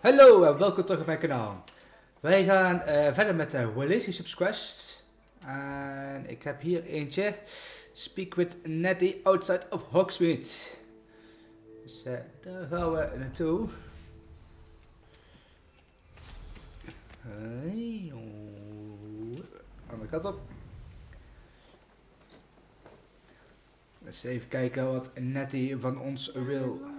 Hallo en welkom terug op mijn kanaal. Wij gaan verder met de Relationship Quest. En ik heb hier eentje. Speak with Nettie outside of Hogsmeade. Dus daar gaan we naartoe. Andere kant op. Eens even kijken wat Nettie van ons wil.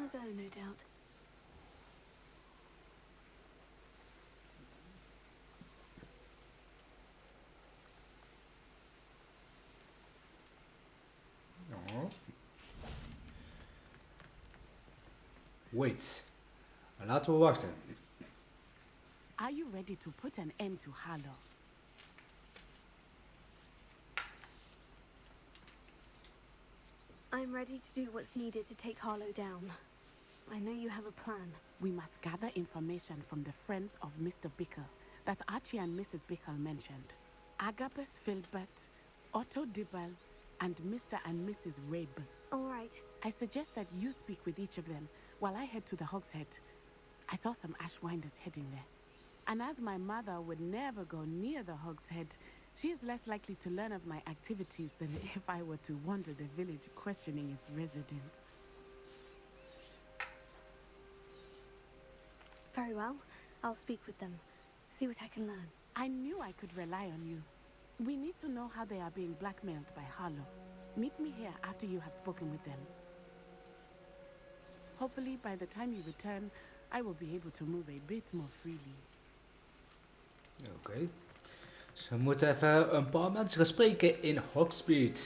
Wait. Laten we wachten. Are you ready to put an end to Harlow? I'm ready to do what's needed to take Harlow down. I know you have a plan. We must gather information from the friends of Mr. Bickle that Archie and Mrs. Bickle mentioned. Agabus Filbert, Otto Dibble, and Mr. and Mrs. Rabe. All right. I suggest that you speak with each of them while I head to the Hogshead. I saw some Ashwinders heading there. And as my mother would never go near the Hogshead, she is less likely to learn of my activities than if I were to wander the village questioning its residents. Very well. I'll speak with them. See what I can learn. I knew I could rely on you. We need to know how they are being blackmailed by Harlow. Meet me here after you have spoken with them. Hopefully, by the time you return, I will be able to move a bit more freely. Oké. Dus we moeten even een paar mensen gaan spreken in Hogsmeade.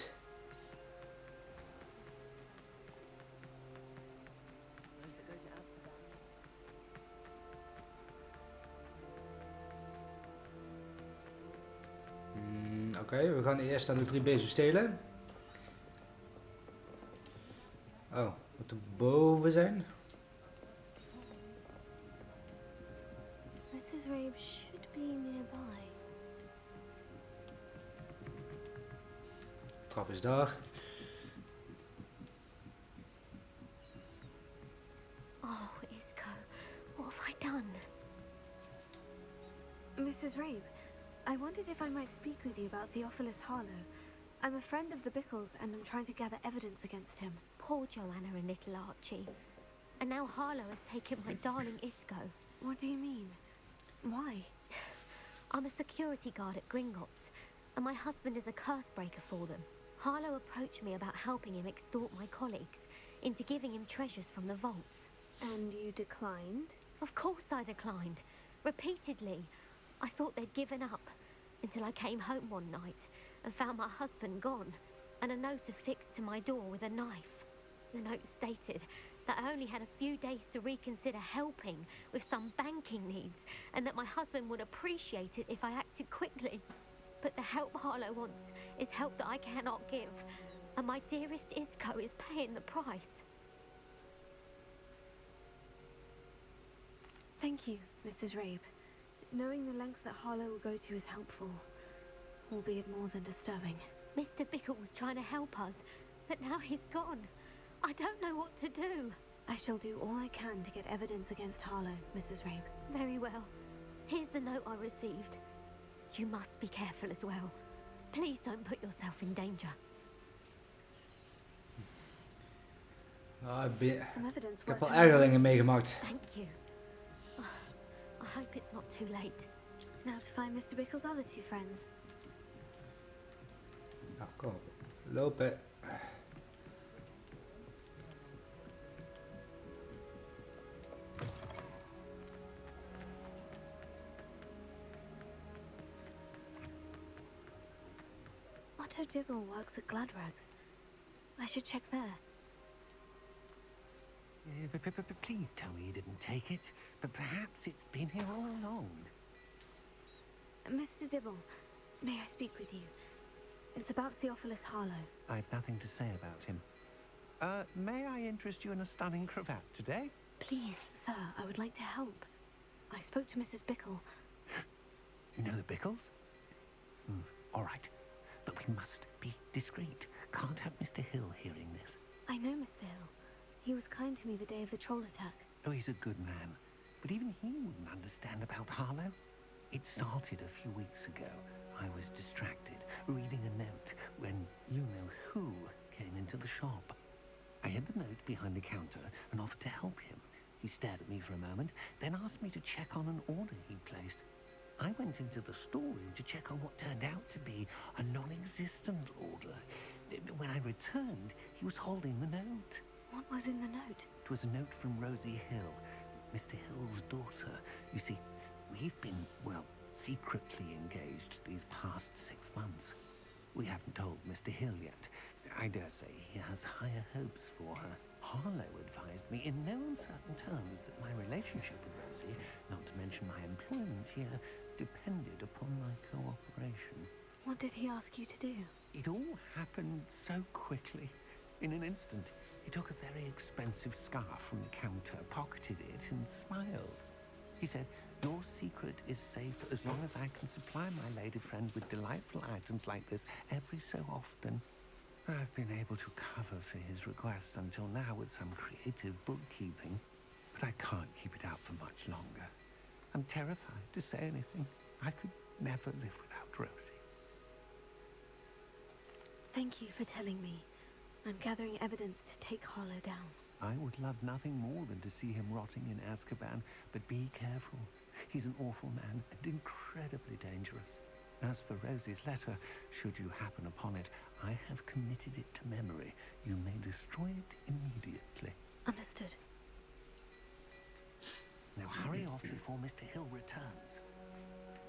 Oké, we gaan eerst aan de 3 beesten stelen. Oh, moet er boven zijn. Mrs. Rabe should be nearby. De trap is daar. Oh, Isco, what have I done? Mrs. Rabe, I wondered if I might speak with you about Theophilus Harlow. I'm a friend of the Bickles and I'm trying to gather evidence against him. Poor Joanna and little Archie. And now Harlow has taken my darling Isco. What do you mean? Why? I'm a security guard at Gringotts, and my husband is a curse breaker for them. Harlow approached me about helping him extort my colleagues into giving him treasures from the vaults. And you declined? Of course I declined. Repeatedly. I thought they'd given up, until I came home one night and found my husband gone, and a note affixed to my door with a knife. The note stated that I only had a few days to reconsider helping with some banking needs, and that my husband would appreciate it if I acted quickly. But the help Harlow wants is help that I cannot give, and my dearest Isco is paying the price. Thank you, Mrs. Rabe. Knowing the lengths that Harlow will go to is helpful, albeit more than disturbing. Mr. Bickle was trying to help us, but now he's gone. I don't know what to do. I shall do all I can to get evidence against Harlow, Mrs. Rabe. Very well. Here's the note I received. You must be careful as well. Please don't put yourself in danger. Some evidence. Ik heb al ergerlingen meegemaakt. Thank you. I hope it's not too late. Now to find Mr. Bickle's other 2 friends. Nou, kom op. Lopen. Otto Dibble works at Gladrags. I should check there. Please tell me you didn't take it. But perhaps it's been here all along. Mr. Dibble, may I speak with you? It's about Theophilus Harlow. I've nothing to say about him. May I interest you in a stunning cravat today? Please, sir, I would like to help. I spoke to Mrs. Bickle. You know the Bickles? All right. But we must be discreet. Can't have Mr. Hill hearing this. I know Mr. Hill. He was kind to me the day of the troll attack. Oh, he's a good man. but even he wouldn't understand about Harlow. It started a few weeks ago. I was distracted, reading a note, when you-know-who came into the shop. I hid the note behind the counter and offered to help him. He stared at me for a moment, then asked me to check on an order he'd placed. I went into the storeroom to check on what turned out to be a non-existent order. When I returned, he was holding the note. What was in the note? It was a note from Rosie Hill, Mr. Hill's daughter. You see, we've been, well, secretly engaged these past 6 months. We haven't told Mr. Hill yet. I dare say he has higher hopes for her. Harlow advised me in no uncertain terms that my relationship with Rosie, not to mention my employment here, depended upon my cooperation. What did he ask you to do? It all happened so quickly. In an instant, he took a very expensive scarf from the counter, pocketed it, and smiled. He said, "Your secret is safe as long as I can supply my lady friend with delightful items like this every so often." I've been able to cover for his requests until now with some creative bookkeeping, but I can't keep it out for much longer. I'm terrified to say anything. I could never live without Rosie. Thank you for telling me. I'm gathering evidence to take Harlow down. I would love nothing more than to see him rotting in Azkaban, but be careful. He's an awful man and incredibly dangerous. As for Rosie's letter, should you happen upon it, I have committed it to memory. You may destroy it immediately. Understood. Now hurry off before Mr. Hill returns.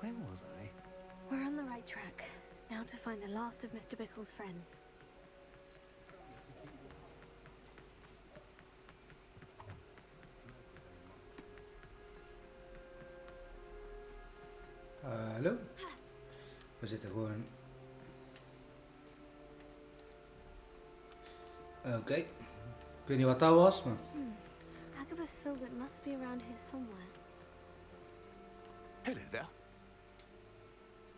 Where was I? We're on the right track. Now to find the last of Mr. Bickle's friends. Hallo? We zitten gewoon... Oké. Ik weet niet wat dat was, maar... Agabus Filbert must be around here somewhere. Hello there.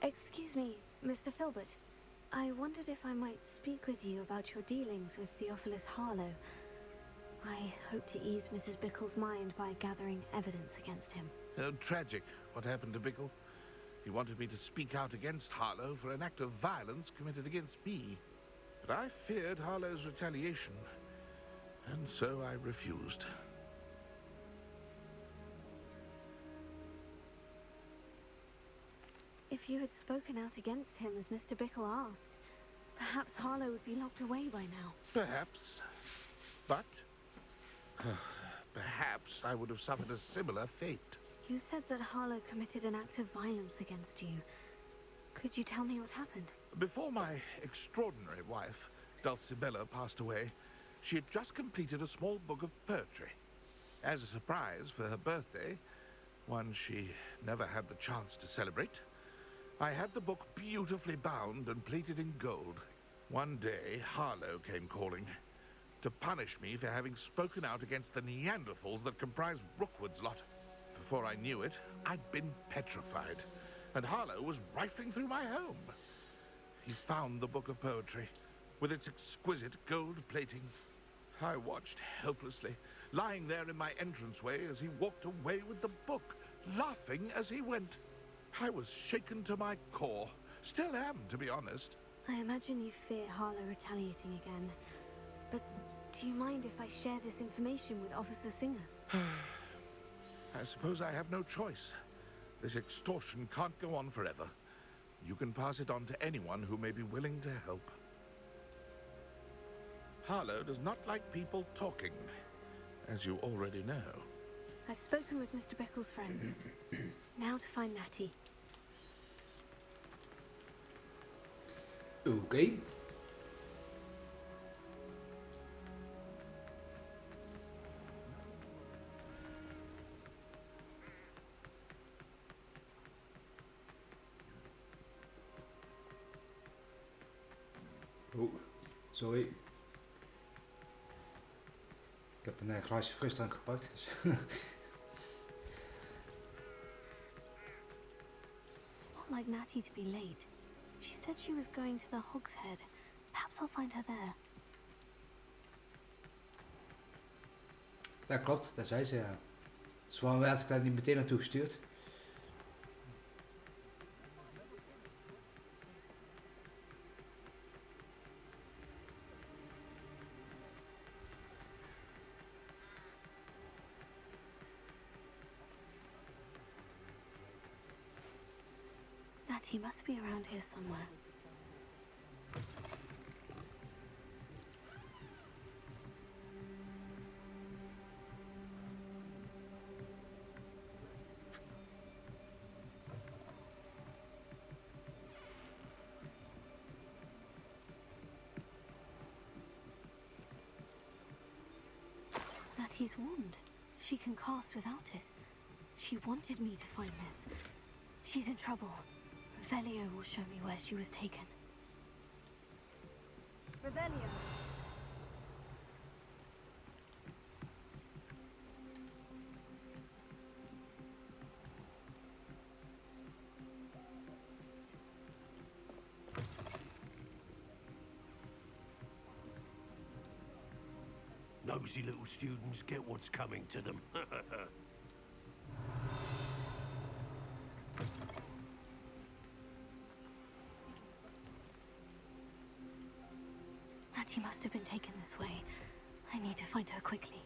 Excuse me, Mr. Filbert. I wondered if I might speak with you about your dealings with Theophilus Harlow. I hope to ease Mrs. Bickle's mind by gathering evidence against him. Tragic, what happened to Bickle. He wanted me to speak out against Harlow for an act of violence committed against me. But I feared Harlow's retaliation, and so I refused. If you had spoken out against him as Mr. Bickle asked, perhaps Harlow would be locked away by now. Perhaps. But perhaps I would have suffered a similar fate. You said that Harlow committed an act of violence against you. Could you tell me what happened? Before my extraordinary wife, Dulcibella, passed away, she had just completed a small book of poetry. As a surprise for her birthday, one she never had the chance to celebrate, I had the book beautifully bound and plated in gold. One day, Harlow came calling to punish me for having spoken out against the Neanderthals that comprised Rookwood's lot. Before I knew it, I'd been petrified, and Harlow was rifling through my home. He found the book of poetry, with its exquisite gold plating. I watched helplessly, lying there in my entranceway as he walked away with the book, laughing as he went. I was shaken to my core. Still am, to be honest. I imagine you fear Harlow retaliating again. But do you mind if I share this information with Officer Singer? I suppose I have no choice. This extortion can't go on forever. You can pass it on to anyone who may be willing to help. Harlow does not like people talking, as you already know. I've spoken with Mr. Bickle's friends. Now to find Natty. Oké. Oh, sorry. Ik heb een glaasje frisdrank gepakt. Dus It's not like Natty to be late. She said she was going to the Hog's Head. Perhaps I'll find her there. dat klopt, dat zei ze ja. Dus waarom werd ik daar niet meteen naartoe gestuurd? He must be around here somewhere. Natty's wand. She can cast without it. She wanted me to find this. She's in trouble. Revelio will show me where she was taken. Revelio. Nosy little students get what's coming to them. Natty must have been taken this way. I need to find her quickly.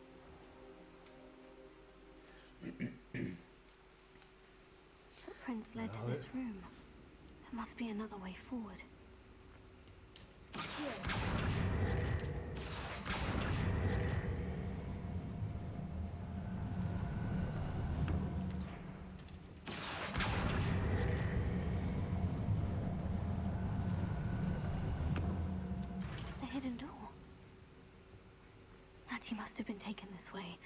Footprints led to this room. There must be another way forward. Natty must have been taken this way.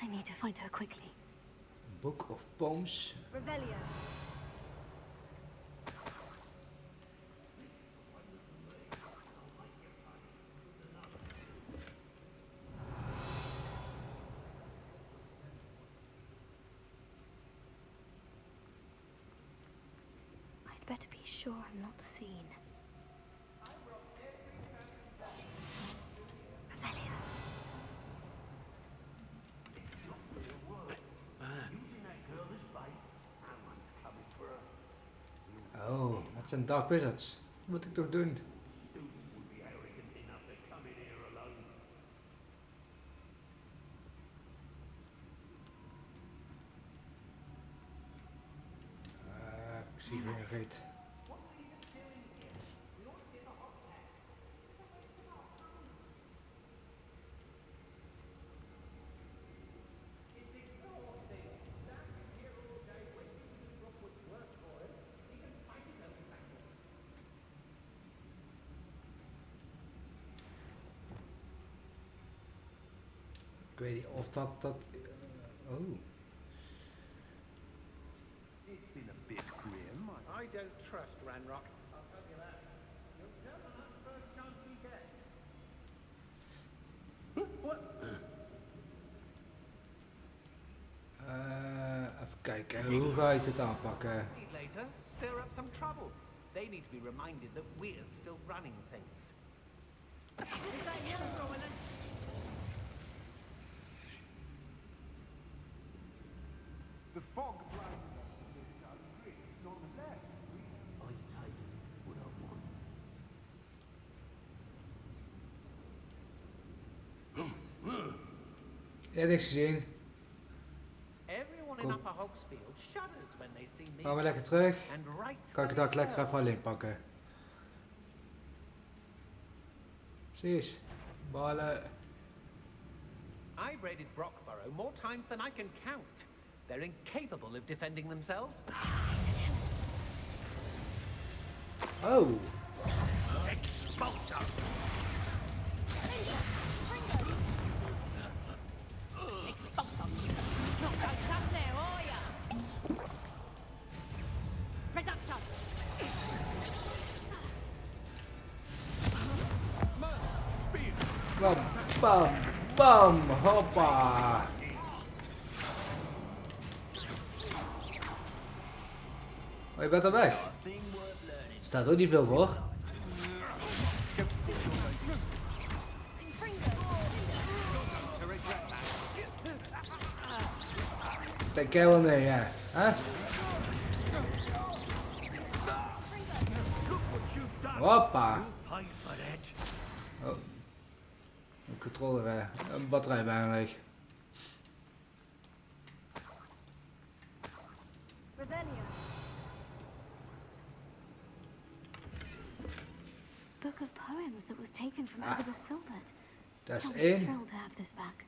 I need to find her quickly. Book of Poems. Revelio. I'd better be sure I'm not seen. Oh, dat zijn Dark Wizards. Wat moet ik toch doen? Ik zie geen reet. Ik weet niet of dat... Oh. It's been a bit grim. I don't trust Ranrock. I'll tell you that. He'll tell on us first chance he gets. What? Even kijken, hoe ga je dit aanpakken? Later, stir up some trouble. They need to be reminded that we're still running things. The fog blinds us to this grid, nonetheless. I take what I want. Ja, niks gezien. Everyone in Upper Hogsfield shudders when they see me. Gaan we lekker terug. And right Kan ik het ook lekker even alleen pakken. Precies. Ballen. I've raided Brockborough more times than I can count. They're incapable of defending themselves. Oh. Expulso! Bam, bam, bam, hoppa. Oh, je bent er weg. Staat ook niet veel voor. Steek jij wel neer, ja. Huh? Hoppa. Oh. Een controller, een batterij bijna leeg. Book of poems that was taken from Elizabeth Filbert. Dat is I'll be één. thrilled to have this back.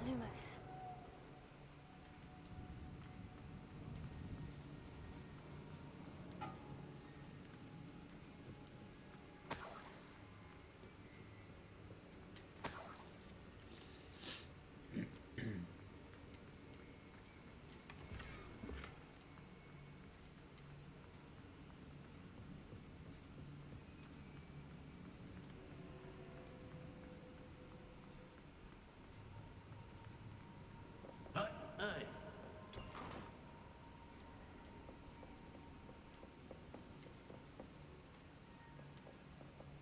Lumos.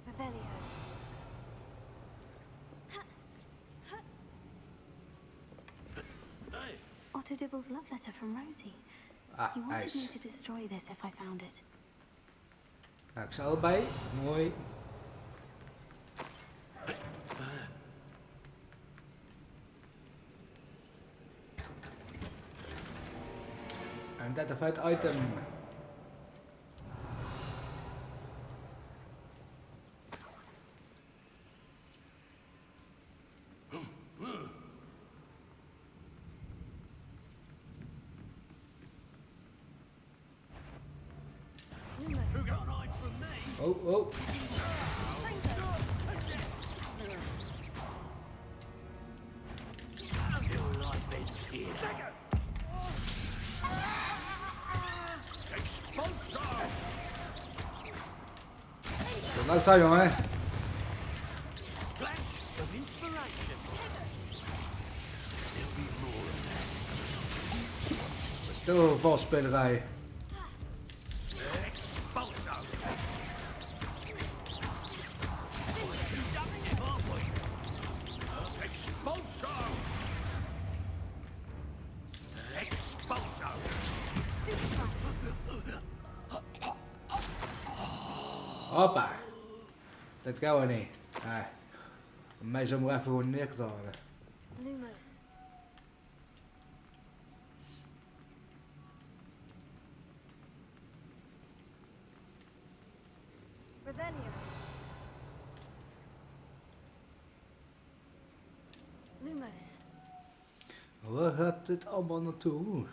Revelio. Otto Dibble's love letter from Rosie. Ah, He wanted nice. me to destroy this if I found it. Nou, ik sta allebei. Mooi. Identified item. Oh, oh. Laat staan, jongen. Stil valsspelerij. Hoppa. Dat gaan we niet. Nee. Om mij zomaar even gewoon neer te halen. Lumos. Revelio. Lumos. Waar gaat dit allemaal naartoe?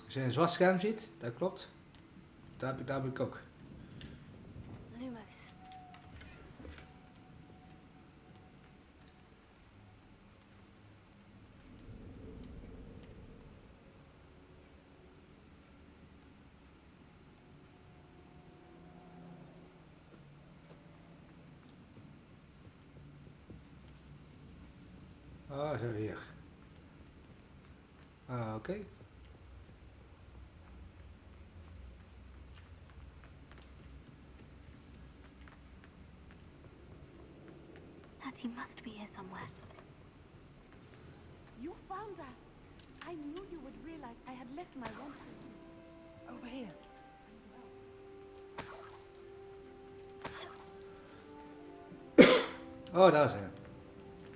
Als je een zwart scherm ziet, dat klopt. Daar heb ik ook. Lumos. Ah, zo hier. Ah, oké. Natty must be here somewhere. You found us. I knew you would realize I had left my wand over here. Oh, daar zijn ze.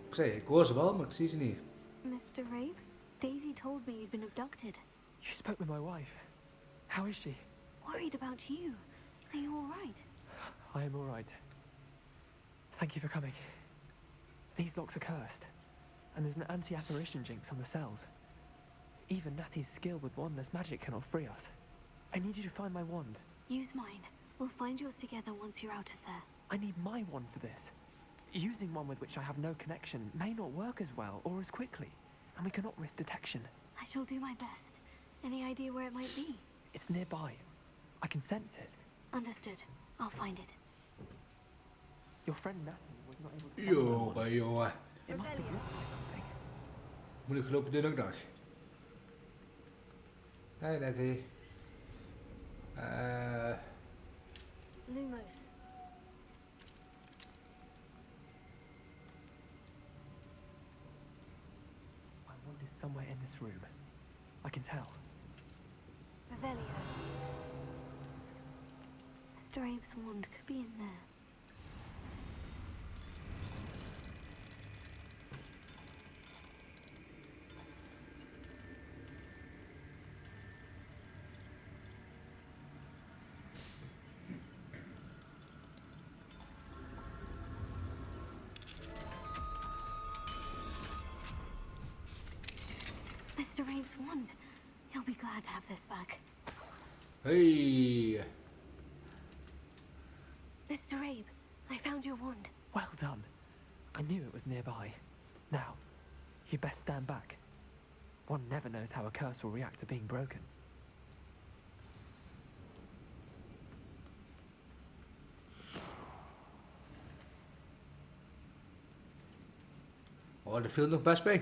Ik zei, ik hoor ze wel, maar ik zie ze niet. Mr. Rabe, Daisy told me you'd been abducted. You spoke with my wife. How is she? Worried about you. Are you all right? I am all right. Thank you for coming. These locks are cursed, and there's an anti-apparition jinx on the cells. Even Natty's skill with wandless magic cannot free us. I need you to find my wand. Use mine. We'll find yours together once you're out of there. I need my wand for this. Using one with which I have no connection may not work as well or as quickly, and we cannot risk detection. I shall do my best. Any idea where it might be? It's nearby. I can sense it. Understood. I'll find it. Your friend Natty was not able to... Yo, maar jongen. It must be blocked by something. Moeilijk gelopen dit ook nog. Hey Nettie. Lumos. My wand is somewhere in this room. I can tell. Revelio. Mr. Abe's wand could be in there. Mr. Abe's wand. He'll be glad to have this back. Hey. Mr. Abe, I found your wand. Well done. I knew it was nearby. Now, you best stand back. One never knows how a curse will react to being broken. Oh, dat viel nog best mee.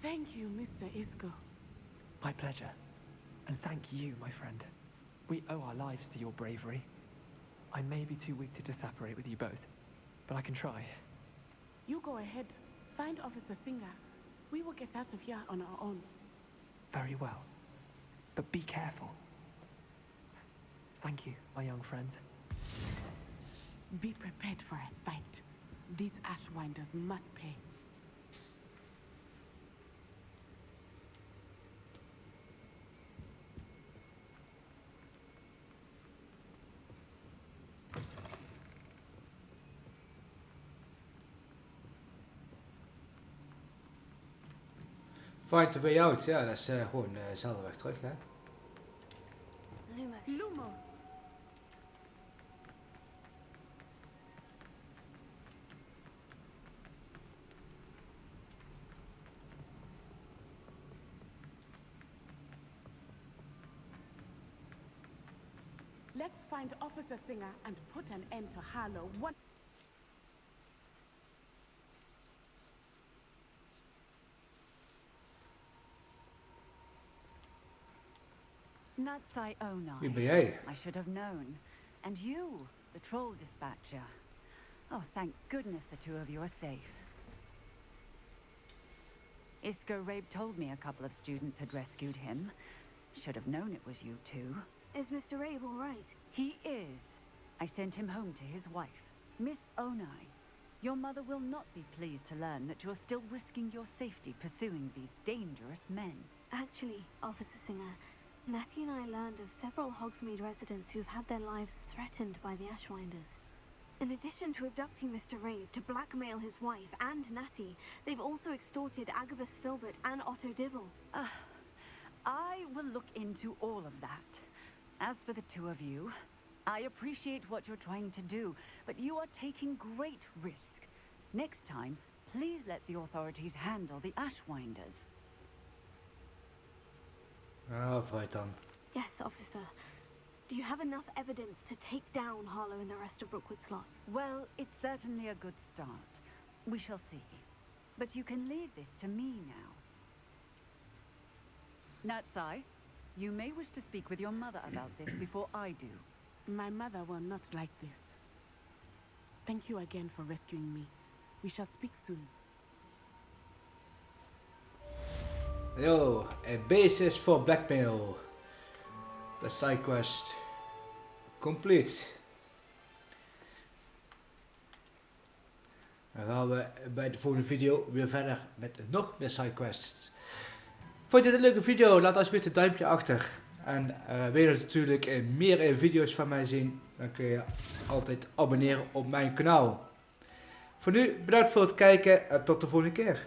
Thank you, Mr. Isco. My pleasure. And thank you, my friend. We owe our lives to your bravery. I may be too weak to disapparate with you both, but I can try. You go ahead. Find Officer Singer. We will get out of here on our own. Very well. But be careful. Thank you, my young friends. Be prepared for a fight. These Ashwinders must pay. Fight the way out, ja, dat is gewoon dezelfde weg terug, hè. Lumos. Lumos! Let's find Officer Singer and put an end to Harlow. Natsai Wie ben Onai. jij? I should have known. And you, the troll dispatcher. Oh, thank goodness the two of you are safe. Isco Rabe told me a couple of students had rescued him. Should have known it was you two. Is Mr. Abe all right? He is. I sent him home to his wife, Miss Onai. Your mother will not be pleased to learn that you're still risking your safety pursuing these dangerous men. Actually, Officer Singer, Natty and I learned of several Hogsmeade residents who've had their lives threatened by the Ashwinders. In addition to abducting Mr. Rabe to blackmail his wife and Natty, they've also extorted Agabus Filbert and Otto Dibble. I will look into all of that. As for the two of you, I appreciate what you're trying to do, but you are taking great risk. Next time, please let the authorities handle the Ashwinders. Ah, vooruit dan. Yes, officer. Do you have enough evidence to take down Harlow and the rest of Rookwood's lot? Well, it's certainly a good start. We shall see. But you can leave this to me now. Natsai, you may wish to speak with your mother about this before I do. My mother will not like this. Thank you again for rescuing me. We shall speak soon. Yo, a basis for blackmail. De sidequest. Complete. Dan gaan we bij de volgende video weer verder met nog meer sidequests. Vond je dit een leuke video? Laat alsjeblieft een duimpje achter. En wil je natuurlijk meer video's van mij zien? Dan kun je altijd abonneren op mijn kanaal. Voor nu bedankt voor het kijken en tot de volgende keer.